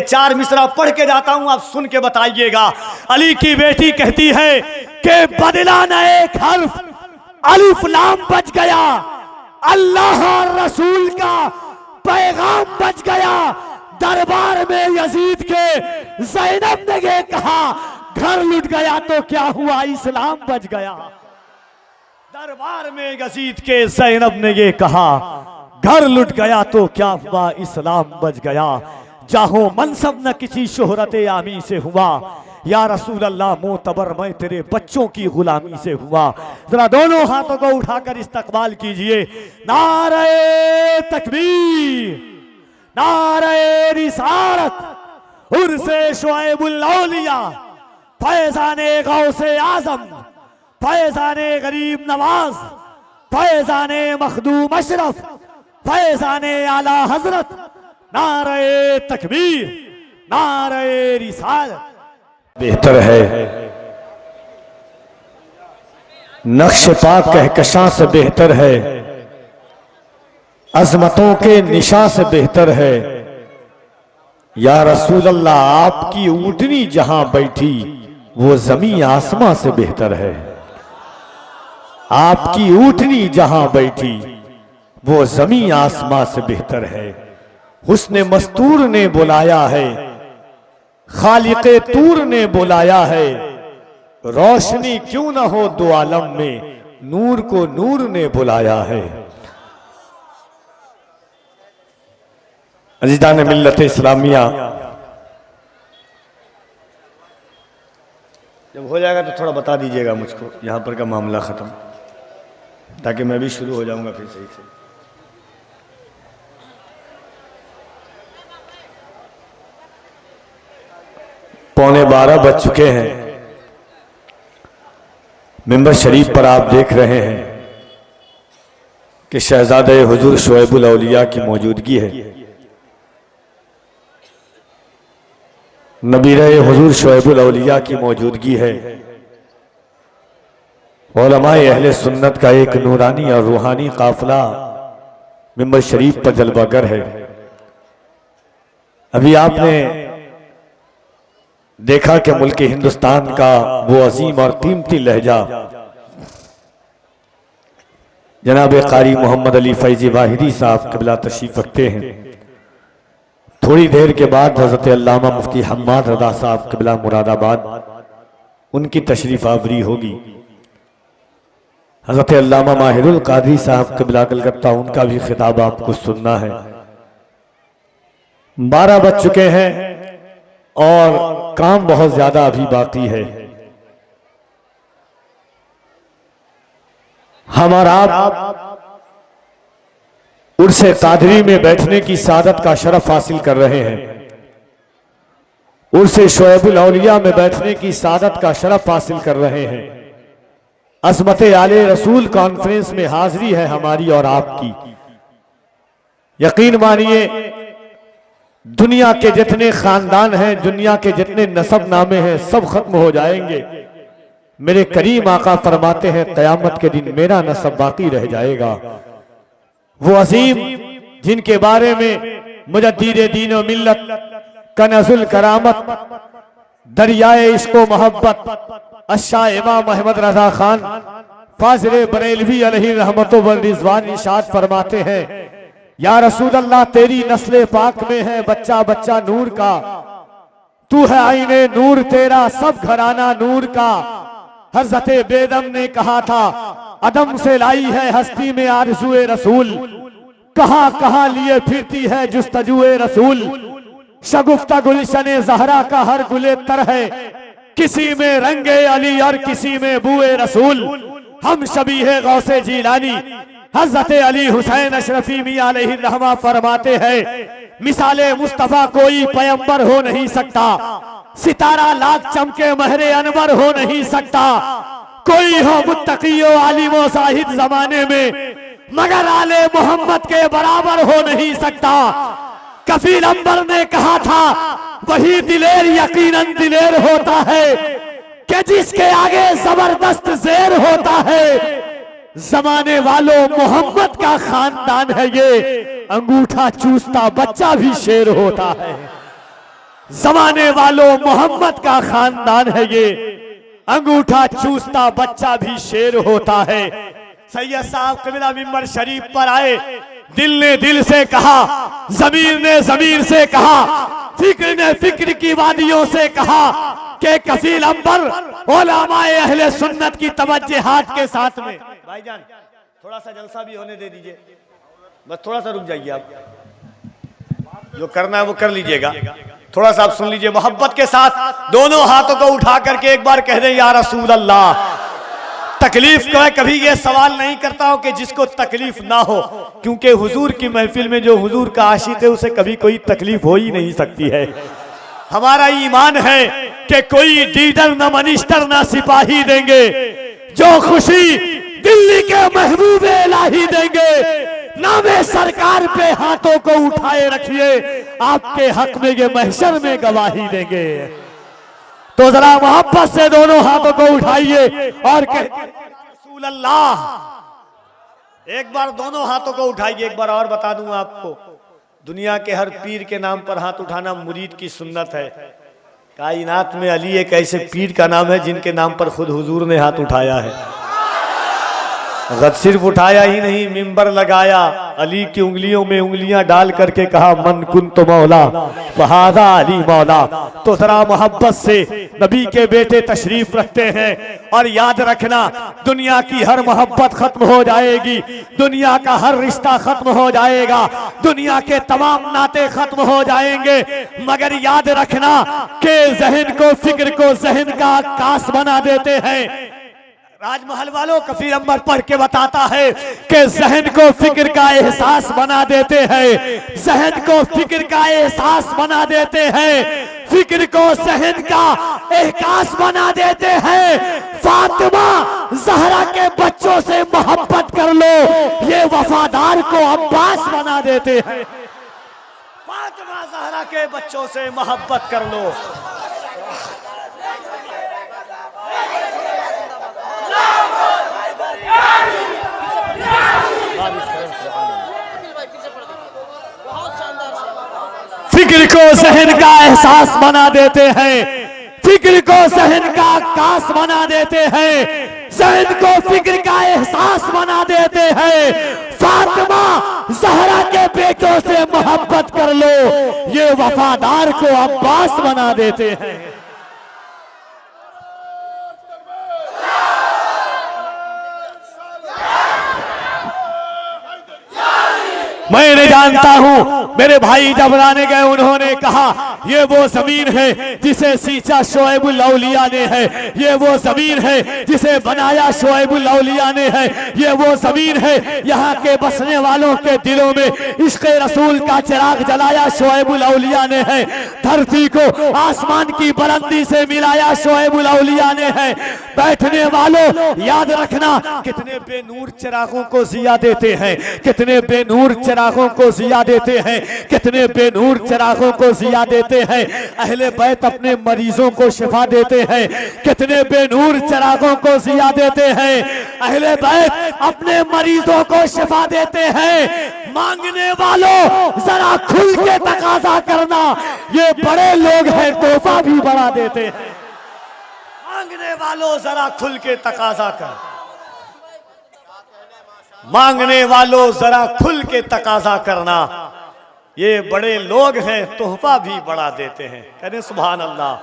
चार मिसरा पढ़ के जाता हूं, आप सुन के बताइएगा। अली की बेटी कहती है कि बदला न एक हर्फ, अलिफ लाम बच गया, अल्लाह और रसूल का पैगाम बच गया। दरबार में यजीद के ज़ैनब ने ये कहा, घर लुट गया तो क्या हुआ, इस्लाम बच गया। दरबार में यजीद के ज़ैनब ने ये कहा, घर लुट गया तो क्या हुआ, इस्लाम बच गया। चाहो मनसब न किसी शोहरत आमी से हुआ, या रसूल अल्लाह मोतबर मैं तेरे बच्चों की गुलामी से हुआ। जरा दोनों हाथों को उठाकर इस्तकबाल कीजिए। नारे तकबीर, नारे रिसालत, उर्से शुएबुल औलिया, फैज़ाने गौसे आज़म, फैज़ाने गरीब नवाज, फैज़ाने मखदूम अशरफ, फैज़ाने आला हजरत। नारे तकबीर, नारे रिसालत। बेहतर है नक्श पाक कहकशां से बेहतर है, अजमतों के निशा से बेहतर है। या रसूल अल्लाह आपकी ऊँटनी जहां बैठी वो जमी आसमां से बेहतर है। आपकी ऊँटनी जहां बैठी वो जमी आसमां से बेहतर है। हुस्ने मस्तूर ने बुलाया है, खालिक़े तूर ने बुलाया है। रोशनी क्यों ना हो दो आलम में, नूर को नूर ने बुलाया है। अज़ीज़ान मिल्लत इस्लामिया, जब हो जाएगा तो थोड़ा बता दीजिएगा मुझको यहां पर का मामला खत्म, ताकि मैं भी शुरू हो जाऊंगा फिर सही से। 11:15 बज चुके हैं। मिंबर शरीफ पर आप देख रहे हैं कि शहजादे हुजूर शुएबुल औलिया की मौजूदगी है। नबीरे हुजूर शुएबुल औलिया की मौजूदगी है। उलमाए अहले सुन्नत का एक नूरानी और रूहानी काफिला मिंबर शरीफ पर जलवागर है। अभी आपने देखा कि मुल्क हिंदुस्तान का वो अजीम और कीमती लहजा जनाब कारी मोहम्मद अली फैजी वाहिदी साहब क़िबला तशरीफ रखते हैं। थोड़ी देर के बाद हजरत अल्लामा मुफ्ती हम्माद रज़ा साहब क़िबला मुरादाबाद उनकी तशरीफ आवरी होगी। हजरत अल्लामा माहिरुल कादरी साहब क़िबला कलकत्ता, उनका भी खिताब आपको सुनना है। 12 बज चुके हैं और काम बहुत ज्यादा अभी बाकी है। हमारा उर्से कादरी में बैठने की सादत का शरफ हासिल कर रहे हैं। उर्से शुएबुल औलिया में बैठने की सादत का शरफ हासिल कर रहे हैं। अज़मत आले रसूल कॉन्फ्रेंस में हाजिरी है हमारी और आपकी। यकीन मानिए, दुनिया के जितने खानदान हैं, दुनिया के जितने नसब नामे हैं, सब खत्म हो जाएंगे। मेरे करीम आका फरमाते हैं क़यामत के दिन मेरा नसब बाकी रह जाएगा। वो अजीम जिनके बारे में मुजद्दिद दीन व मिल्लत, कनज़ुल करामत, दरियाए इश्क़ व मोहब्बत अशाह इमाम अहमद रज़ा खान फाज़िल बरेलवी अलैहि रहमतो व रिज़वान इरशाद फरमाते हैं, या रसूल अल्लाह तेरी नस्ले पाक में है बच्चा बच्चा नूर का, तू है आईने नूर तेरा सब घराना नूर का। हज़रत बेदम ने कहा था, अदम से लाई है हस्ती में आरज़ुए रसूल, कहां कहां लिए फिरती है जुस्तजुए रसूल। शगुफ्ता गुलशने ज़हरा का हर गुले तर है, किसी में रंगे अली और किसी में बुए रसूल। हम शबीहे गौसे जीलानी हज़रत अली हुसैन अशरफी मियां अलैहि रहमा फरमाते हैं, मिसाले मुस्तफा कोई पैगंबर हो नहीं सकता, सितारा लाख चमके महरे अनवर हो नहीं सकता, कोई हो मुत्तकी व आलिम व साहिद जमाने में, मगर आले मोहम्मद के बराबर हो नहीं सकता। कफील अंबर ने कहा था, वही दिलेर यकीनन दिलेर होता है कि जिसके आगे जबरदस्त शेर होता है। जमाने वालों मोहम्मद का खानदान है ये, अंगूठा चूसता बच्चा भी शेर होता है। जमाने वालों मोहम्मद का खानदान है ये, अंगूठा चूसता बच्चा भी शेर होता है। सैयद साहब कबीला मिंबर शरीफ पर आए, दिल ने दिल से कहा, जमीर ने जमीर से कहा, फिक्र ने फिक्र की वादियों से कहा कि कफील अंबर उलमाए अहले सुन्नत की तवज्जुहात के साथ में। भाईजान थोड़ा सा जलसा भी होने दे दीजिए, बस थोड़ा सा रुक जाइए, आप जो करना है वो कर लीजिएगा, थोड़ा सा आप सुन लीजिए मोहब्बत के साथ। दोनों हाथों को उठा करके एक बार कह दें या रसूल अल्लाह। तकलीफ का मैं कभी ये सवाल नहीं करता हूं कि जिसको तकलीफ ना हो, क्योंकि हुजूर की महफिल में जो हुजूर का आशिक है उसे कभी कोई तकलीफ हो ही नहीं सकती है। हमारा ईमान है कि कोई लीडर न मिनिस्टर न सिपाही देंगे, जो खुशी दिल्ली के महबूबे इलाही देंगे। नामे सरकार पे हाथों को उठाए रखिए, आपके हक में ये महशर में गवाही देंगे। तो जरा मोहब्बत से दोनों हाथों को उठाइए और रसूल अल्लाह। एक बार दोनों हाथों को उठाइए। एक बार और बता दूं आपको, दुनिया के हर पीर के नाम पर हाथ उठाना मुरीद की सुन्नत है। कायनात में अली एक ऐसे पीर का नाम है जिनके नाम पर खुद हुजूर ने हाथ उठाया है। सिर्फ उठाया ही नहीं, मिंबर लगाया, अली की उंगलियों में उंगलियां डाल करके कहा मन कुन तो मौला वहादा अली मौला। तो जरा मोहब्बत से नबी के बेटे तशरीफ रखते हैं, और याद रखना दुनिया की हर मोहब्बत खत्म हो जाएगी, दुनिया का हर रिश्ता खत्म हो जाएगा, दुनिया के तमाम नाते खत्म हो जाएंगे, मगर याद रखना कि जहन को फिक्र को जहन का आकाश बना देते हैं। राजमहल वालों कफील अंबर पढ़ के बताता है कि जहन को फिक्र का एहसास बना देते हैं, जहन को फिक्र का एहसास बना देते हैं, फिक्र को जहन का एहसास बना देते हैं। फातिमा जहरा के बच्चों से मोहब्बत कर लो, ये वफादार को अब्बास बना देते हैं। फातिमा जहरा के बच्चों से मोहब्बत कर लो। फिक्र को जहन का एहसास बना देते हैं, फिक्र को जहन का आकाश बना देते हैं, जहन को फिक्र का एहसास बना देते हैं। फातिमा जहरा के बेटों से मोहब्बत कर लो, ये वफादार को अब्बास बना देते हैं। मैं जानता हूं मेरे भाई जब लाने गए उन्होंने कहा ये वो जमीन है जिसे सींचा शोएबुल औलिया ने है, ये वो जमीन है जिसे बनाया शोएबुल औलिया ने है, ये वो जमीन है यहाँ के बसने वालों के दिलों में इश्क़ रसूल का चिराग जलाया शोएबुल औलिया ने है, धरती को आसमान की बुलंदी से मिलाया शोएबुल औलिया ने है। बैठने वालों याद रखना कितने बेनूर चिरागों को जिया देते हैं, कितने बेनूर चिरागों को जिया देते हैं, कितने बेनूर चिरागों को जिया देते हैं। अहले बैत अपने मरीजों को शिफा देते हैं, कितने बेनूर चिरागों को जिया देते हैं। अहले बैत अपने मरीजों को शिफा देते हैं। मांगने वालों जरा खुल के तकाजा करना, ये बड़े लोग हैं तोहफा भी बढ़ा देते हैं। मांगने वालों जरा खुल के तकाजा कर, मांगने वालों जरा खुल के तकाजा करना, ये बड़े लोग हैं तोहफा भी बढ़ा देते हैं। कहने सुभान अल्लाह।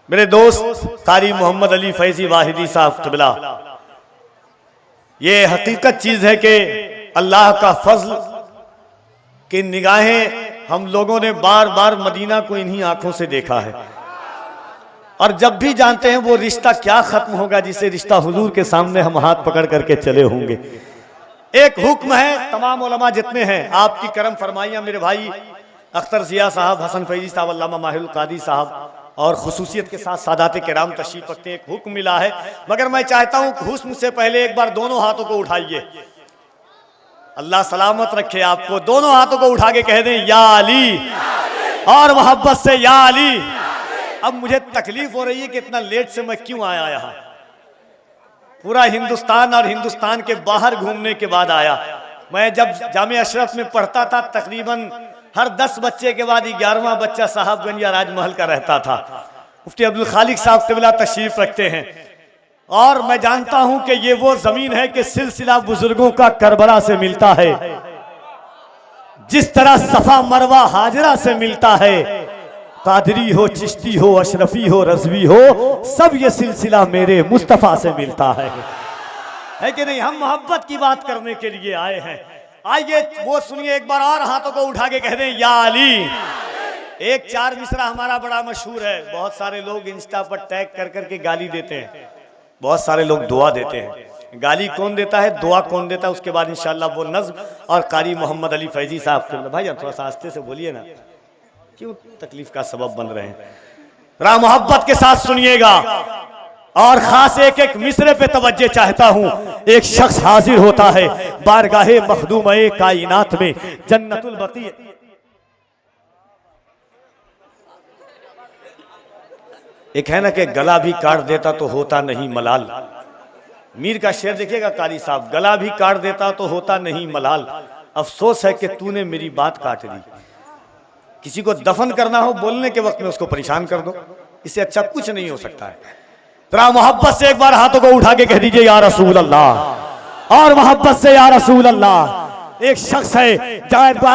मेरे दोस्त कारी मोहम्मद अली फैजी वाहिदी साहब क़िबला, ये हकीकत चीज है कि अल्लाह का फजल की निगाहें हम लोगों ने बार बार मदीना को इन्हीं आंखों से देखा है, और जब भी जानते हैं वो रिश्ता क्या खत्म होगा जिसे रिश्ता हुजूर के सामने हम हाथ पकड़ करके चले होंगे। एक हुक्म है तमाम उलमा जितने हैं, आपकी करम फरमाइया मेरे भाई अख्तर जिया साहब, हसन फैजी साहब, अल्लामा माहिरुल कादी साहब और खुसूसियत के साथ सादात किराम तशरीफ रखते हैं। एक हुक्म मिला है, मगर मैं चाहता हूं हुस्न से पहले एक बार दोनों हाथों को उठाइए। अल्लाह सलामत रखे आपको। दोनों हाथों को उठा के कह दें या अली, और मोहब्बत से या अली। अब मुझे तकलीफ हो रही है कि इतना लेट से मैं क्यों आया यहाँ। पूरा हिंदुस्तान और हिंदुस्तान के बाहर घूमने के बाद आया। मैं जब जामिया अशरफ में पढ़ता था तकरीबन हर 10 बच्चे के बाद 11वां बच्चा साहबगंज या राजमहल का रहता था। मुफ्ती अब्दुल खालिक साहब क़िबला तशरीफ रखते हैं और मैं जानता हूं कि ये वो जमीन है कि सिलसिला बुजुर्गों का करबला से मिलता है, जिस तरह सफा मरवा हाजरा से मिलता है। कादरी हो, चिश्ती हो, अशरफी हो, रज़वी हो, सब ये सिलसिला मेरे मुस्तफ़ा से मिलता है कि नहीं। हम मोहब्बत की बात करने के लिए आए हैं। आइए वो सुनिए एक बार और, हाथों को उठा के कह दें या अली। एक 4 मिसरा हमारा बड़ा मशहूर है, बहुत सारे लोग इंस्टा पर टैग कर करके गाली देते हैं, बहुत सारे लोग दुआ देते हैं। गाली कौन देता है, दुआ कौन देता है, उसके बाद इंशाल्लाह वो नज़्म और कारी मोहम्मद अली फैजी साहब। भाई थोड़ा सा आस्ते से बोलिए ना, क्यों तकलीफ का सबब बन रहे हैं। रा मोहब्बत के साथ सुनिएगा और खास एक एक मिसरे पे तवज्जो चाहता हूं। एक शख्स हाजिर होता है बारगाहे मखदूम-ए कायनात में, जन्नतुल बकी। एक है ना कि गला भी काट देता तो होता नहीं मलाल। मीर का शेर देखिएगा कारी साहब, गला भी काट देता तो होता नहीं मलाल, अफसोस है कि तूने मेरी बात काट दी। किसी को दफन करना हो बोलने के वक्त में उसको परेशान कर दो, इससे अच्छा कुछ नहीं हो सकता है। जरा मोहब्बत से एक बार हाथों को उठा के कह दीजिए या रसूल अल्लाह, और मोहब्बत से या रसूल अल्लाह। एक शख्स है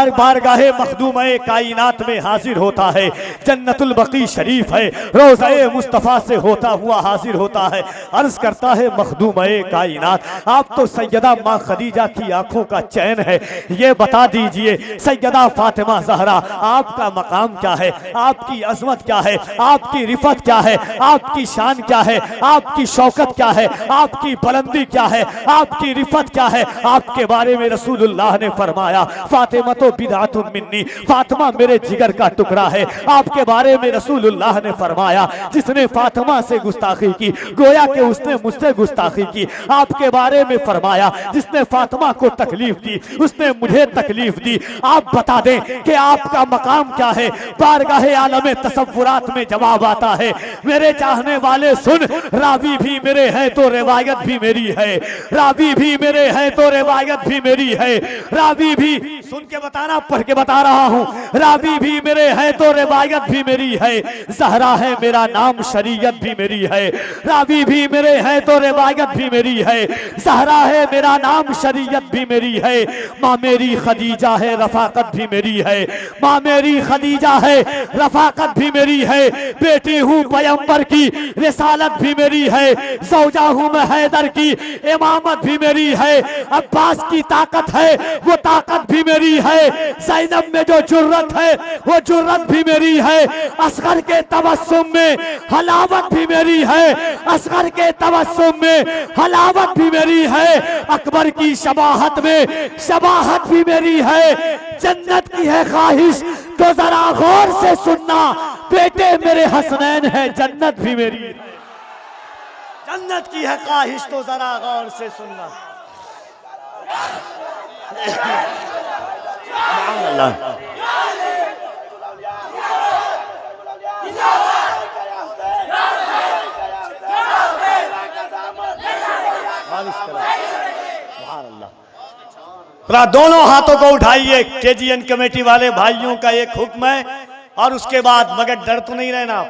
बारगाहे मखदूम-ए कायनात में हाजिर होता है, जन्नतुल बकी शरीफ है, रोज़े मुस्तफ़ा से होता हुआ हाजिर होता है। अर्ज करता है मखदूम-ए कायनात, आप तो सैयदा माँ खदीजा की आंखों का चैन है, ये बता दीजिए सैयदा फातिमा ज़हरा आपका मकाम क्या है, आपकी अजमत क्या है, आपकी रिफत क्या है, आपकी शान क्या है, आपकी शौकत क्या है, आपकी बुलंदी क्या है, आपकी रिफत क्या है। आपके बारे में रसूलुल्लाह ने फरमाया फातिमा तो बिदातुन मिन्नी, फातिमा मेरे जिगर का टुकड़ा है। आपके बारे में रसूलुल्लाह ने फरमाया जिसने फातिमा से गुस्ताखी की गोया कि उसने मुझसे गुस्ताखी की। आपके बारे में फरमाया जिसने फातिमा को तकलीफ दी उसने मुझे तकलीफ दी। आप बता दें कि आपका मकाम क्या है। बारगाहे आलम तसव्वुरात में जवाब आता है मेरे चाहने वाले सुन, रावी भी मेरे हैं तो रिवायत भी मेरी है, रावी भी मेरे हैं तो रिवायत भी मेरी है। रावी भी सुन के बताना, पढ़ के बता रहा हूं, रावी भी मेरे हैं तो रिवायत भी मेरी है, ज़हरा है मेरा नाम शरीयत भी मेरी है। रावी भी मेरे हैं तो रिवायत भी मेरी है, ज़हरा है मेरा नाम शरीयत भी मेरी है। माँ मेरी खदीजा है रफाकत भी मेरी है, माँ मेरी खदीजा है रफाकत भी मेरी है। बेटी हूँ पैगंबर की रिसालत भी मेरी है, ज़ौजा हूँ मैं हैदर की इमामत भी मेरी है। अब्बास की ताकत है वो ताकत भी मेरी है, ज़ैनब में जो जुर्रत है वो जुर्रत भी मेरी है। असगर के तबस्सुम में हलावत भी मेरी है, असगर के तबस्सुम में हलावत भी मेरी है। अकबर की शबाहत में शबाहत भी मेरी है। जन्नत की है ख्वाहिश तो जरा गौर से सुनना, बेटे मेरे हसनैन है जन्नत भी मेरी है। जन्नत की है ख्वाहिश तो जरा गौर से सुनना। दोनों हाथों को उठाइए। केजीएन कमेटी वाले भाइयों का एक हुक्म है और उसके बाद, मगर डर तो नहीं रहना,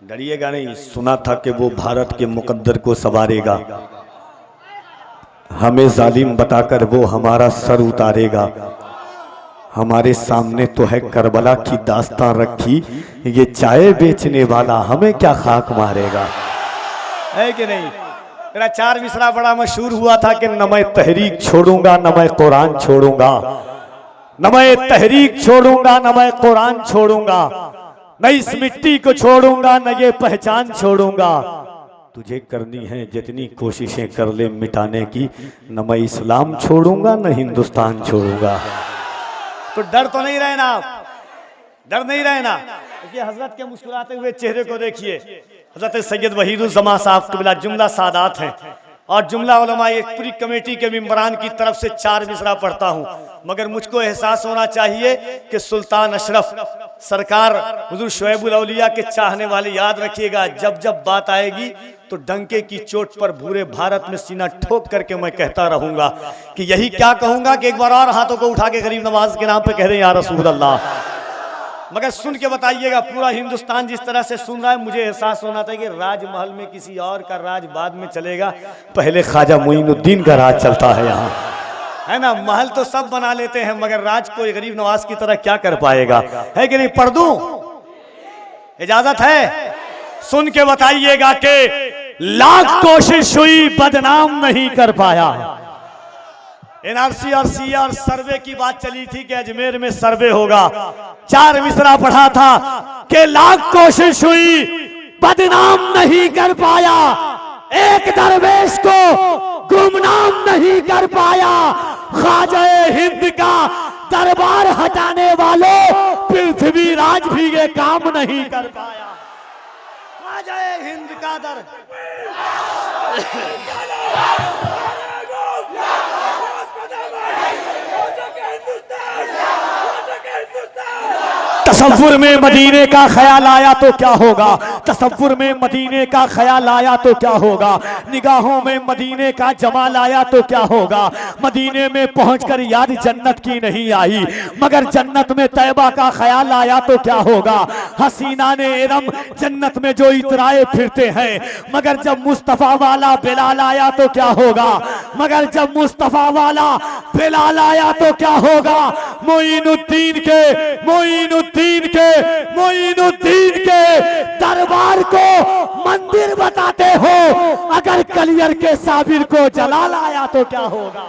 डरिएगा नहीं। सुना था कि वो भारत के मुकद्दर को संवारेगा, हमें जालिम बताकर वो हमारा सर उतारेगा। हमारे सामने तो है करबला की दास्तां रखी, ये चाय बेचने वाला हमें क्या खाक मारेगा, है कि नहीं। मेरा 4 मिसरा बड़ा मशहूर हुआ था कि न मैं तहरीक छोड़ूंगा न मैं कुरान छोड़ूंगा, न मैं तहरीक छोड़ूंगा न मैं कुरान छोड़ूंगा, न इस मिट्टी को छोड़ूंगा न ये पहचान छोड़ूंगा। तुझे करनी है जितनी कोशिशें कर ले मिटाने की, न मैं इस्लाम छोड़ूंगा न हिंदुस्तान छोड़ूंगा। तो डर तो नहीं रहना, डर नहीं रहना। देखिए हजरत के मुस्कुराते हुए चेहरे को देखिए। हजरत सैयद वहीदुज़्ज़मा साहब क़िबला जुमला सादात हैं और जुमला उलमा एक पूरी कमेटी के मेंबरान की तरफ से 4 मिसरा पढ़ता हूँ, मगर मुझको एहसास होना चाहिए कि सुल्तान अशरफ सरकार हुजूर शुएबुल औलिया के चाहने वाले, याद रखिएगा जब जब बात आएगी तो डंके की चोट पर पूरे भारत में सीना ठोक करके मैं कहता रहूंगा कि यही क्या कहूंगा कि एक बार और हाथों को उठा के गरीब नवाज के नाम पे कह दें या रसूल अल्लाह। मगर सुन के बताइएगा, पूरा हिंदुस्तान जिस तरह से सुन रहा है, मुझे एहसास होना था कि राजमहल में किसी और का राज बाद में चलेगा, पहले ख्वाजा मोइनुद्दीन का राज चलता है यहाँ, है ना। महल तो सब बना लेते हैं मगर राज को गरीब नवाज की तरह क्या कर पाएगा, है कि नहीं। पढ़ दूं, इजाजत है। सुन के बताइएगा कि लाख कोशिश हुई बदनाम नहीं कर पाया। एनआरसी और सीआर सर्वे की बात चली थी कि अजमेर में सर्वे होगा। 4 मिसरा पढ़ा था कि लाख कोशिश हुई बदनाम नहीं कर पाया, एक दरवेश को गुमनाम नहीं कर पाया। ख्वाजा हिंद का दरबार हटाने वालों पृथ्वी राज भी ये काम नहीं कर पाया। ख्वाजा हिंद का तसव्वुर में मदीने का ख्याल आया तो क्या होगा, तसव्वुर में मदीने का ख्याल आया तो क्या होगा, निगाहों में मदीने का जमाल आया तो क्या होगा। मदीने में पहुंचकर याद जन्नत की नहीं आई, मगर जन्नत में तैबा का ख्याल आया तो क्या होगा। हसीना ने इरम जन्नत में जो इतराए फिरते हैं, मगर जब मुस्तफा वाला बिलाल आया तो क्या होगा, मगर जब मुस्तफा वाला बिलाल आया तो क्या होगा। मोइनुद्दीन के दरबार को मंदिर बताते हो, अगर कलियर के साबिर को जलाल आया तो क्या होगा।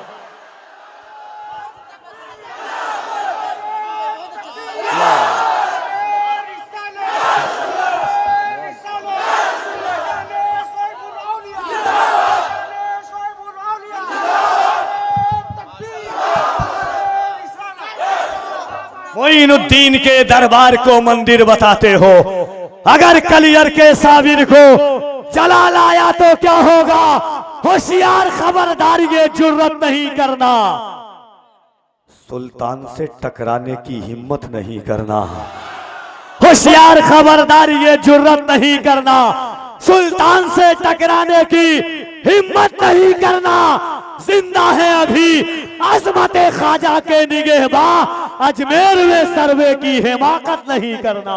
मोइनुद्दीन के दरबार को मंदिर बताते हो, अगर कलियर के साबिर को जलाल आया तो क्या होगा। होशियार खबरदार, ये जुर्रत नहीं करना, सुल्तान से टकराने की हिम्मत नहीं करना। होशियार खबरदार, ये जुर्रत नहीं करना, सुल्तान से टकराने की हिम्मत नहीं करना। जिंदा है अभी अजमत ख्वाजा के निगहबां, अजमेर में सर्वे की हिमाकत नहीं करना।